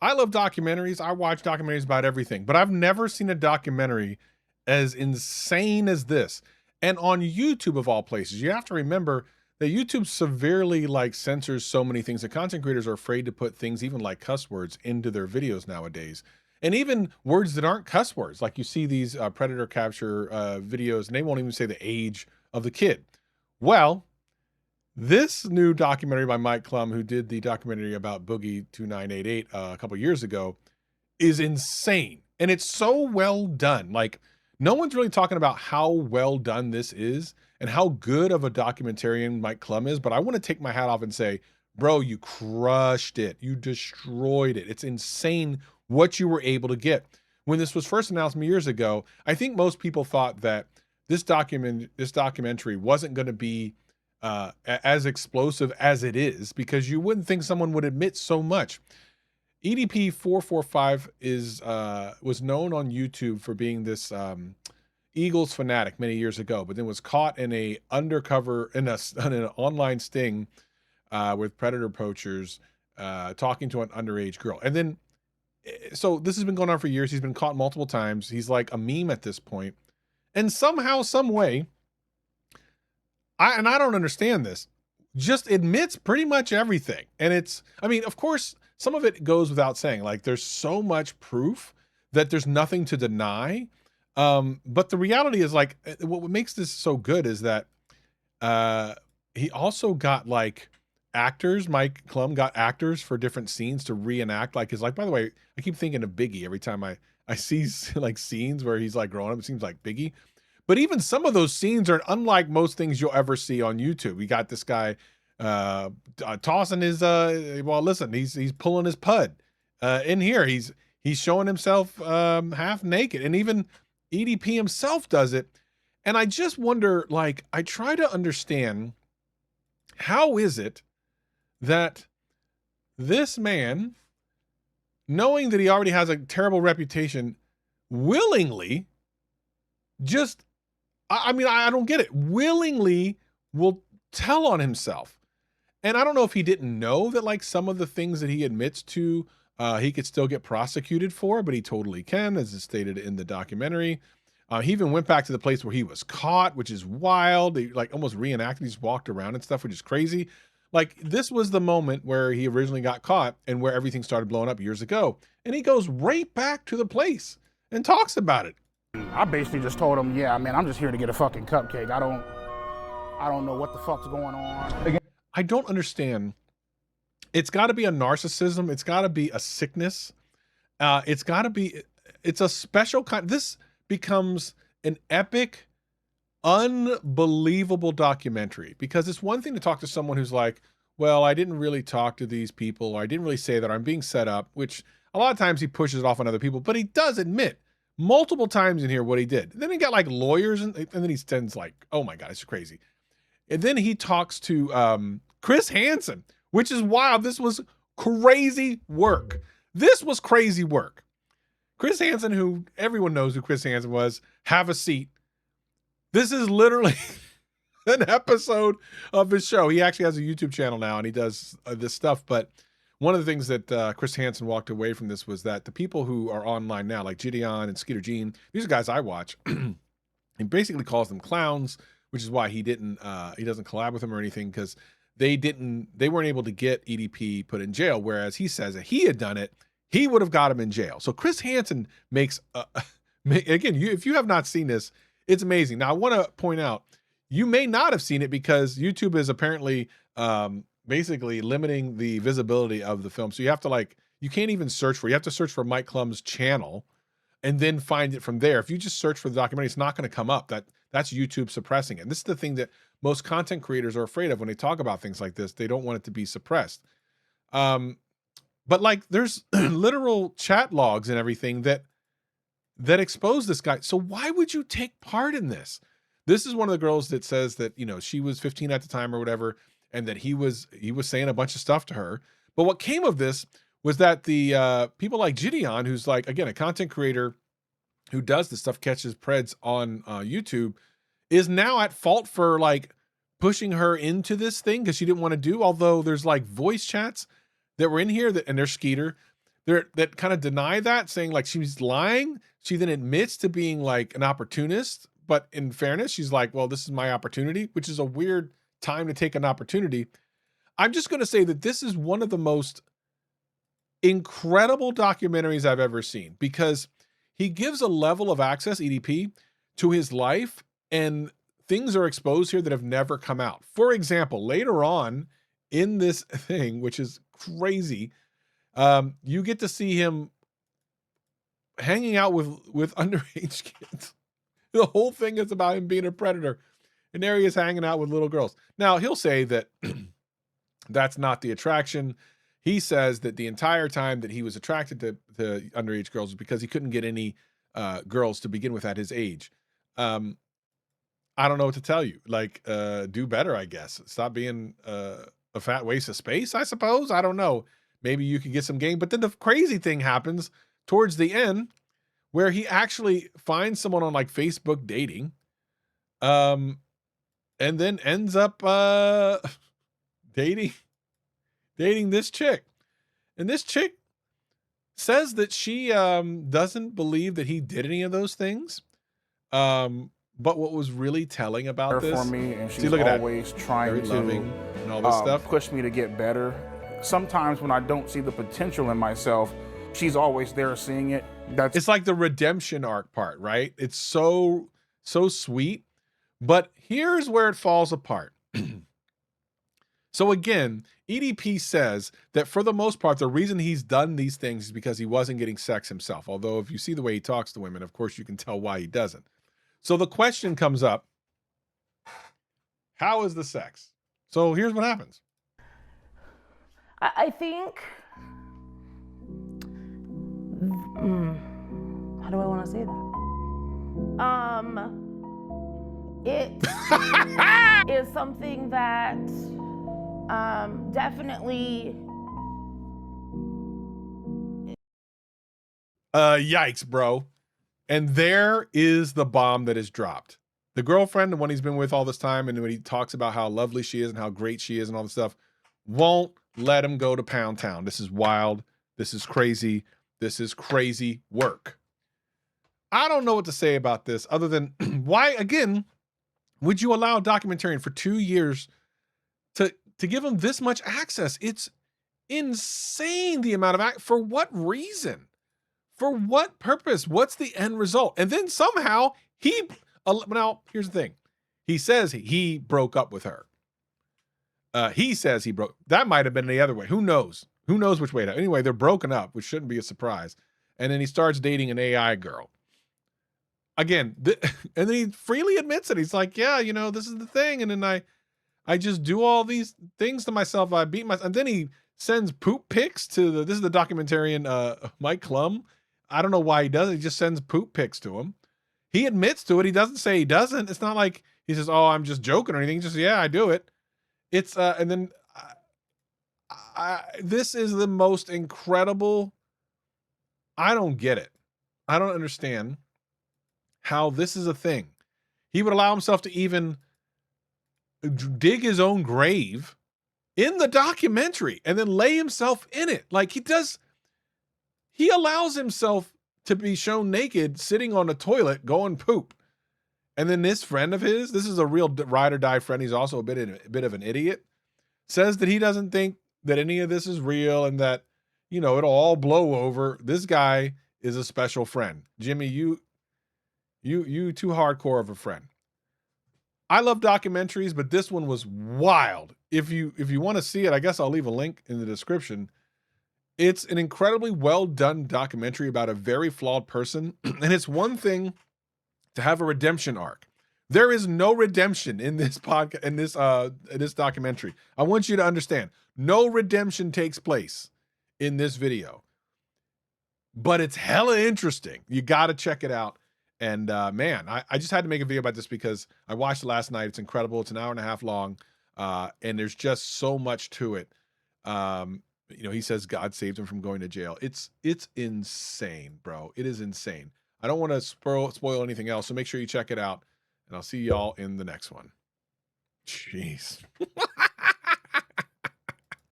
I love documentaries. I watch documentaries about everything, but I've never seen a documentary as insane as this. And on YouTube of all places, you have to remember that YouTube severely like censors so many things that content creators are afraid to put things even like cuss words into their videos nowadays. And even words that aren't cuss words, like you see these predator capture videos, and they won't even say the age of the kid. Well, this new documentary by Mike Klum, who did the documentary about Boogie 2988 a couple years ago, is insane. And it's so well done. Like, no one's really talking about how well done this is and how good of a documentarian Mike Klum is. But I want to take my hat off and say, bro, you crushed it. You destroyed it. It's insane what you were able to get. When this was first announced years ago, I think most people thought that this documentary wasn't going to be as explosive as it is, because you wouldn't think someone would admit so much. EDP445 was known on YouTube for being this Eagles fanatic many years ago, but then was caught in an online sting with predator poachers talking to an underage girl. And then, so this has been going on for years. He's been caught multiple times. He's like a meme at this point. And somehow, some way, I don't understand this, just admits pretty much everything. And it's, I mean, of course, some of it goes without saying. Like, there's so much proof that there's nothing to deny. But the reality is, like, what makes this so good is that he also got like actors. Mike Klum got actors for different scenes to reenact like his life. By the way, I keep thinking of Biggie every time I see like scenes where he's like growing up. It seems like Biggie. But even some of those scenes are unlike most things you'll ever see on YouTube. We got this guy tossing his well, listen, he's pulling his pud in here. He's showing himself half naked, and even EDP himself does it. And I just wonder, like, I try to understand, how is it that this man, knowing that he already has a terrible reputation, willingly just, I mean, I don't get it, willingly will tell on himself. And I don't know if he didn't know that, like, some of the things that he admits to, he could still get prosecuted for, but he totally can, as is stated in the documentary. He even went back to the place where he was caught, which is wild. He like almost reenacted, he just walked around and stuff, which is crazy. Like, this was the moment where he originally got caught and where everything started blowing up years ago. And he goes right back to the place and talks about it. I basically just told him, yeah, man, I'm just here to get a fucking cupcake. I don't know what the fuck's going on. Again, I don't understand. It's got to be a narcissism. It's got to be a sickness. It's got to be, it's a special kind. This becomes an epic, unbelievable documentary, because it's one thing to talk to someone who's like, well, I didn't really talk to these people, or I didn't really say that, I'm being set up, which a lot of times he pushes it off on other people, but he does admit multiple times in here what he did. Then he got like lawyers, and then he stands like, oh my God, it's crazy. And then he talks to Chris Hansen, which is wild. This was crazy work. This was crazy work. Chris Hansen, who everyone knows who Chris Hansen was, have a seat. This is literally an episode of his show. He actually has a YouTube channel now, and he does this stuff. But one of the things that Chris Hansen walked away from this was that the people who are online now, like Gideon and Skeeter Jean, these are guys I watch. He basically calls them clowns, which is why he doesn't collab with them or anything, because they weren't able to get EDP put in jail. Whereas he says that he had done it, he would have got him in jail. So Chris Hansen makes, again, if you have not seen this, it's amazing. Now, I want to point out, you may not have seen it because YouTube is apparently basically limiting the visibility of the film. So you have to you can't even search for it. You have to search for Mike Klum's channel and then find it from there. If you just search for the documentary, it's not going to come up. That's YouTube suppressing it. And this is the thing that most content creators are afraid of when they talk about things like this. They don't want it to be suppressed. But like, there's literal chat logs and everything that expose this guy. So why would you take part in this? This is one of the girls that says that, you know, she was 15 at the time or whatever, and that he was saying a bunch of stuff to her. But what came of this was that the people like Gideon, who's like, again, a content creator who does this stuff, catches preds on YouTube, is now at fault for like pushing her into this thing because she didn't want to do, although there's like voice chats that were in here and there's Skeeter, that kind of deny that, saying like she's lying. She then admits to being like an opportunist, but in fairness, she's like, well, this is my opportunity, which is a weird time to take an opportunity. I'm just going to say that this is one of the most incredible documentaries I've ever seen, because he gives a level of access, EDP, to his life, and things are exposed here that have never come out. For example, later on in this thing, which is crazy, you get to see him hanging out with underage kids. The whole thing is about him being a predator, and there he is hanging out with little girls. Now, he'll say that that's not the attraction. He says that the entire time that he was attracted to underage girls was because he couldn't get any girls to begin with at his age. I don't know what to tell you. Like, do better, I guess. Stop being a fat waste of space, I suppose. I don't know. Maybe you could get some game. But then the crazy thing happens towards the end, where he actually finds someone on like Facebook dating, and then ends up dating this chick. And this chick says that she doesn't believe that he did any of those things. But what was really telling about this, for me, and she's see, look at always that. trying Very to loving and all this stuff. push me to get better. Sometimes when I don't see the potential in myself, she's always there seeing it. It's like the redemption arc part, right? It's so sweet. But here's where it falls apart. So again, EDP says that for the most part, the reason he's done these things is because he wasn't getting sex himself. Although if you see the way he talks to women, of course you can tell why he doesn't. So the question comes up, how is the sex? So here's what happens. I think, how do I want to say that? It is something that definitely. Yikes, bro. And there is the bomb that is dropped. The girlfriend, the one he's been with all this time, and when he talks about how lovely she is and how great she is and all this stuff, won't let him go to Pound Town. This is wild. This is crazy. This is crazy work. I don't know what to say about this other than why, again, would you allow a documentarian for 2 years to give him this much access? It's insane, the amount of for what reason? For what purpose? What's the end result? And then somehow now here's the thing. He says he broke up with her. He says he broke. That might have been the other way. Who knows? Who knows which way to? Anyway, they're broken up, which shouldn't be a surprise. And then he starts dating an AI girl. Again, and then he freely admits it. He's like, yeah, this is the thing. And then I just do all these things to myself. I beat myself. And then he sends poop pics to this is the documentarian, Mike Klum. I don't know why he does it. He just sends poop pics to him. He admits to it. He doesn't say he doesn't. It's not like he says, oh, I'm just joking or anything. He just, yeah, I do it. It's, and then this is the most incredible. I don't get it. I don't understand how this is a thing. He would allow himself to even dig his own grave in the documentary and then lay himself in it. Like he allows himself to be shown naked, sitting on a toilet, going poop. And then this friend of his, this is a real ride or die friend. He's also a bit of an idiot, says that he doesn't think that any of this is real and that, it'll all blow over. This guy is a special friend. Jimmy, you too hardcore of a friend. I love documentaries, but this one was wild. If you want to see it, I guess I'll leave a link in the description. It's an incredibly well done documentary about a very flawed person. And it's one thing to have a redemption arc. There is no redemption in this podcast, in this documentary. I want you to understand, no redemption takes place in this video, but it's hella interesting. You got to check it out. And man, I just had to make a video about this because I watched it last night. It's incredible. It's an hour and a half long. And there's just so much to it. He says God saved him from going to jail. It's insane, bro. It is insane. I don't want to spoil anything else, so make sure you check it out. And I'll see y'all in the next one. Jeez.